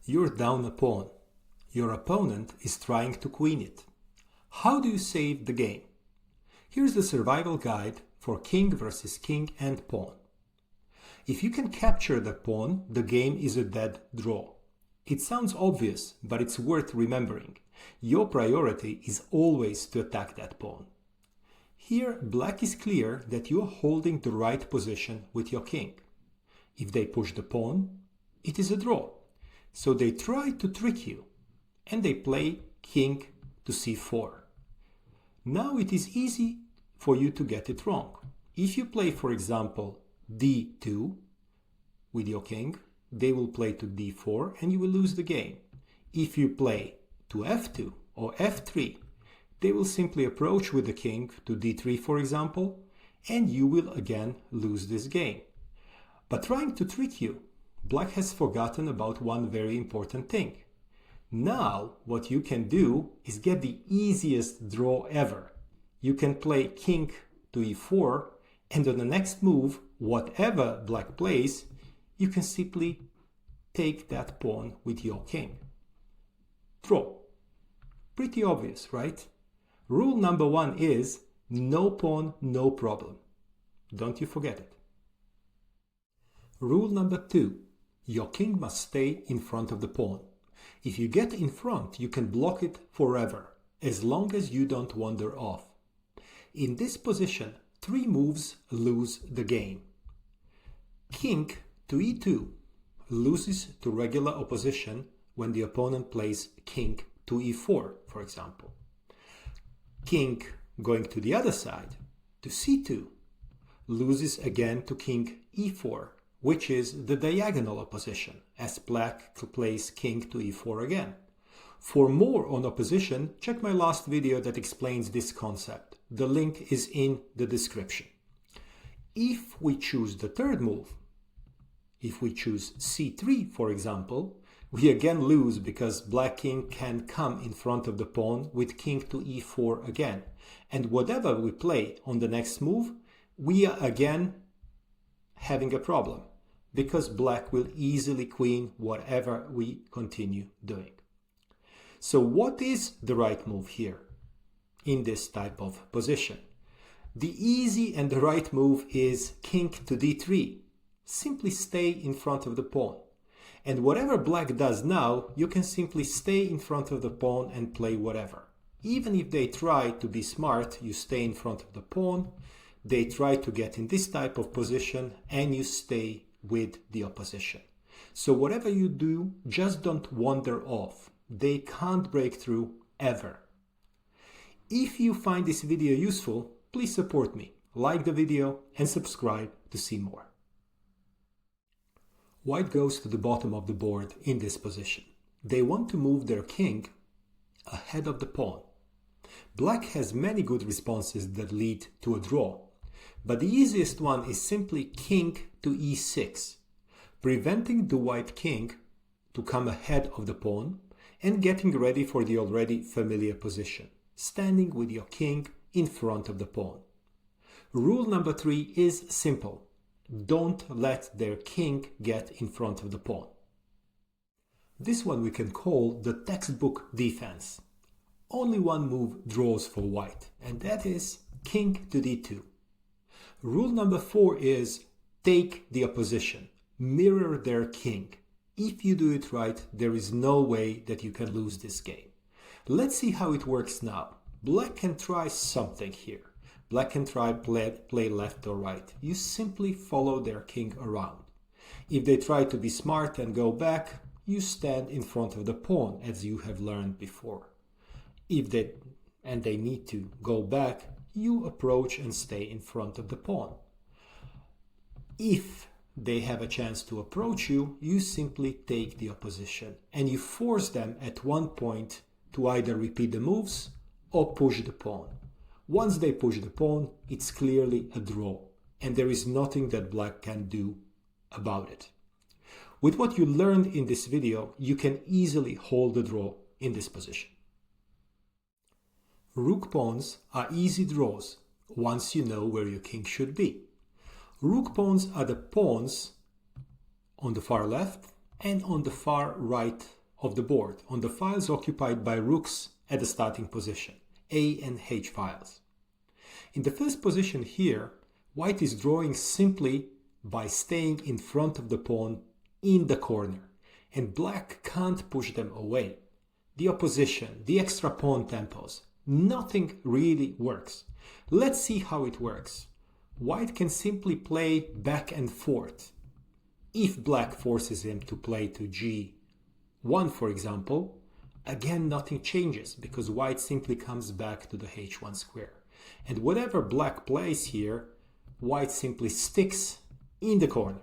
You're down a pawn. Your opponent is trying to queen it. How do you save the game? Here's the survival guide for king versus king and pawn. If you can capture the pawn, the game is a dead draw. It sounds obvious, but it's worth remembering. Your priority is always to attack that pawn. Here, black is clear that you are holding the right position with your king. If they push the pawn, it is a draw. So they try to trick you, and they play king to c4. Now it is easy for you to get it wrong. If you play, for example, d2 with your king, they will play to d4 and you will lose the game. If you play to f2 or f3, they will simply approach with the king to d3, for example, and you will again lose this game. But trying to trick you, black has forgotten about one very important thing. Now what you can do is get the easiest draw ever. You can play king to e4, and on the next move, whatever black plays, you can simply take that pawn with your king. Draw. Pretty obvious, right? Rule number 1 is no pawn, no problem. Don't you forget it. Rule number 2. Your king must stay in front of the pawn. If you get in front, you can block it forever, as long as you don't wander off. In this position, 3 moves lose the game. King to e2 loses to regular opposition when the opponent plays king to e4, for example. King going to the other side, to c2, loses again to king e4, which is the diagonal opposition, as black plays king to e4 again. For more on opposition, check my last video that explains this concept. The link is in the description. If we choose the third move, if we choose c3, for example, we again lose because black king can come in front of the pawn with king to e4 again. And whatever we play on the next move, we are again having a problem, because black will easily queen whatever we continue doing. So what is the right move here in this type of position? The easy and the right move is king to d3. Simply stay in front of the pawn. And whatever black does now, you can simply stay in front of the pawn and play whatever. Even if they try to be smart, you stay in front of the pawn. They try to get in this type of position and you stay with the opposition. So whatever you do, just don't wander off. They can't break through ever. If you find this video useful, please support me. Like the video and subscribe to see more. White goes to the bottom of the board in this position. They want to move their king ahead of the pawn. Black has many good responses that lead to a draw, but the easiest one is simply king to e6, preventing the white king to come ahead of the pawn and getting ready for the already familiar position, standing with your king in front of the pawn. Rule number 3 is simple. Don't let their king get in front of the pawn. This one we can call the textbook defense. Only one move draws for white, and that is king to d2. Rule number 4 is take the opposition, mirror their king. If you do it right, there is no way that you can lose this game. Let's see how it works now. Black can try something here. Black can try play left or right. You simply follow their king around. If they try to be smart and go back, you stand in front of the pawn, as you have learned before. If they need to go back, you approach and stay in front of the pawn. If they have a chance to approach you, you simply take the opposition and you force them at one point to either repeat the moves or push the pawn. Once they push the pawn, it's clearly a draw, and there is nothing that black can do about it. With what you learned in this video, you can easily hold the draw in this position. Rook pawns are easy draws once you know where your king should be. Rook pawns are the pawns on the far left and on the far right of the board, on the files occupied by rooks at the starting position, A and H files. In the first position here, white is drawing simply by staying in front of the pawn in the corner, and black can't push them away. The opposition, the extra pawn tempos, nothing really works. Let's see how it works. White can simply play back and forth. If black forces him to play to G1, for example, again nothing changes because white simply comes back to the H1 square. And whatever black plays here, white simply sticks in the corner.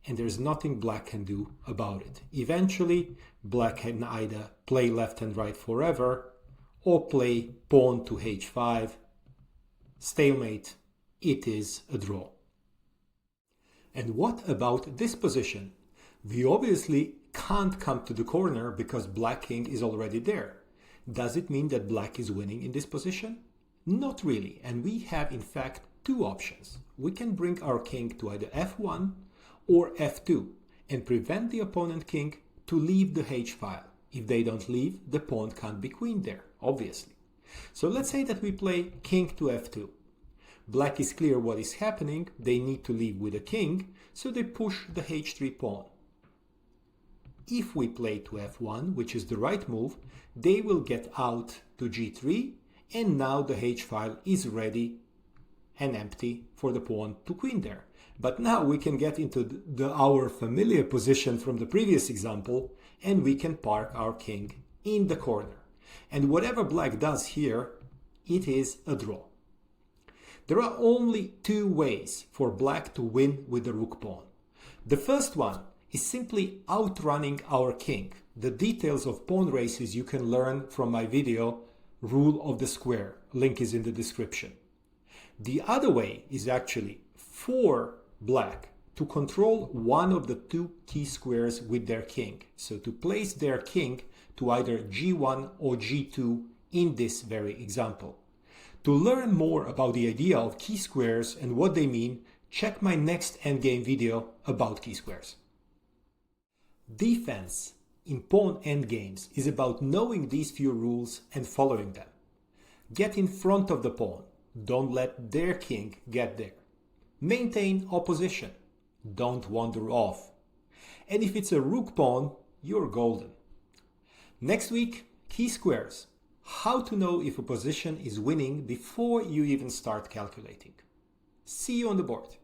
And there's nothing black can do about it. Eventually, black can either play left and right forever or play pawn to H5. Stalemate. It is a draw. And what about this position? We obviously can't come to the corner because black king is already there. Does it mean that black is winning in this position? Not really, and we have in fact two options. We can bring our king to either F1 or F2 and prevent the opponent king to leave the H file. If they don't leave, the pawn can't be queen there, obviously. So let's say that we play king to F2. Black is clear what is happening, they need to leave with a king, so they push the H3 pawn. If we play to F1, which is the right move, they will get out to G3, and now the H file is ready and empty for the pawn to queen there. But now we can get into our familiar position from the previous example, and we can park our king in the corner. And whatever black does here, it is a draw. There are only two ways for black to win with the rook pawn. The first one is simply outrunning our king. The details of pawn races you can learn from my video, Rule of the Square. Link is in the description. The other way is actually for black to control one of the two key squares with their king. So to place their king to either G1 or G2 in this very example. To learn more about the idea of key squares and what they mean, check my next endgame video about key squares. Defense in pawn endgames is about knowing these few rules and following them. Get in front of the pawn. Don't let their king get there. Maintain opposition. Don't wander off. And if it's a rook pawn, you're golden. Next week, key squares. How to know if a position is winning before you even start calculating. See you on the board.